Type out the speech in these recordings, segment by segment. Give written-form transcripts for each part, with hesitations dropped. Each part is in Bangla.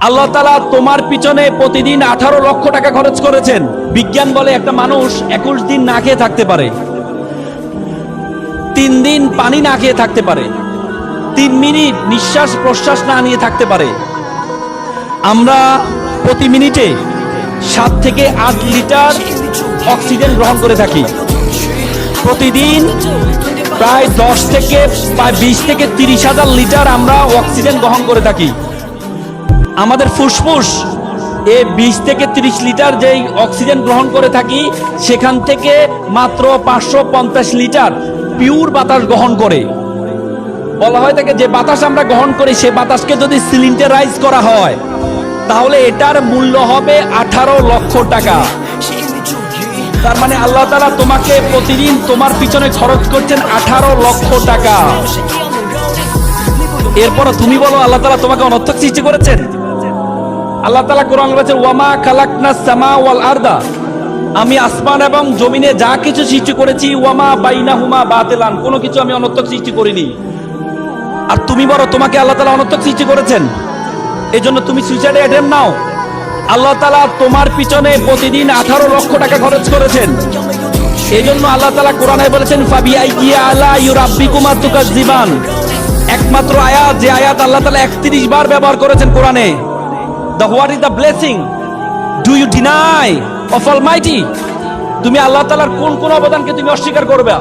আল্লাহ তাআলা তোমার পিছনে প্রতিদিন 18 লক্ষ টাকা খরচ করেছেন। বিজ্ঞান বলে একটা মানুষ 21 দিন না খেয়ে থাকতে পারে, 3 দিন পানি না খেয়ে থাকতে পারে, 3 মিনিট নিঃশ্বাস প্রশ্বাস না নিয়ে থাকতে পারে। আমরা প্রতি মিনিটে 7 থেকে 8 লিটার অক্সিজেন গ্রহণ করে থাকি। প্রতিদিন প্রায় 10 থেকে 20 থেকে 30 হাজার লিটার আমরা অক্সিজেন গ্রহণ করে থাকি। আমাদের ফুসফুস 20 থেকে 30 লিটার যেই অক্সিজেন গ্রহণ করে থাকি, সেখান থেকে মাত্র 550 লিটার পিওর বাতাস গ্রহণ করে। বলা হয় থাকে যে বাতাস আমরা গ্রহণ করি, সে বাতাসকে যদি সিলিন্ডারাইজ করা হয় তাহলে এটার মূল্য হবে 18 লক্ষ টাকা। তার মানে আল্লাহ তাআলা তোমাকে প্রতিদিন তোমার পিছনে খরচ করছেন 18 লক্ষ টাকা। এরপর তুমি বলো আল্লাহ তাআলা তোমাকে অনর্থক সৃষ্টি করেছেন? আল্লাহ তাআলা কোরআনে বলেছেন ওয়ামা খালাকনাস সামা ওয়াল আরদা, আমি আসমান এবং জমিনে যা কিছু সৃষ্টি করেছি, ওয়ামা বাইনাহুমা বাতিলান, কোনো কিছু আমি অনর্থক সৃষ্টি করিনি। আর তুমি বলো তোমাকে আল্লাহ তাআলা অনর্থক সৃষ্টি করেছেন, এজন্য তুমি সুইসাইড অ্যাটেম্প নাও। আল্লাহ তাআলা তোমার পিছনে প্রতিদিন 18 লক্ষ টাকা খরচ করেছেন। এজন্য আল্লাহ তাআলা কোরআনে বলেছেন ফাবিআইয়ি আলা ইউরাব্বিকুমা তুকাজ্জিবান, একমাত্র আয়াত যে আয়াত আল্লাহ তাআলা 31 বার ব্যবহার করেছেন কোরআনে। The what is the blessing do you deny of Almighty? তুমি আল্লাহ তাআলার কোন কোন অবদানকে তুমি অস্বীকার করবে?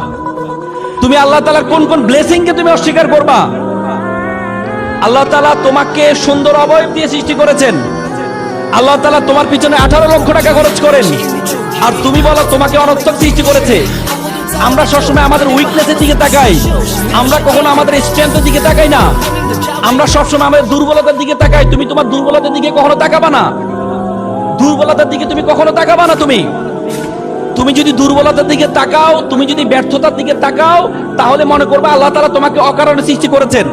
তুমি আল্লাহ তাআলার কোন কোন ব্লেসিং কে তুমি অস্বীকার করবা? আল্লাহ তাআলা তোমাকে সুন্দর অবয়ব দিয়ে সৃষ্টি করেছেন। আল্লাহ তাআলা তোমার পিছনে 18 লক্ষ টাকা খরচ করেন, আর তুমি বলো তোমাকে অনর্থক সৃষ্টি করেছে। আমরা সবসময় আমাদের উইকনেসের দিকে তাকাই, আমরা কখনো আমাদের স্ট্রেংথের দিকে তাকাই না। আমরা সবসময় আমাদের দুর্বলতার দিকে তাকাই। তুমি তোমার দুর্বলতার দিকে কখনো তাকাবা না, দুর্বলতার দিকে তুমি কখনো তাকাবা না। তুমি যদি দুর্বলতার দিকে তাকাও, তুমি যদি ব্যর্থতার দিকে তাকাও, তাহলে মনে করবে আল্লাহ তাআলা তোমাকে অকারণে সৃষ্টি করেছেন।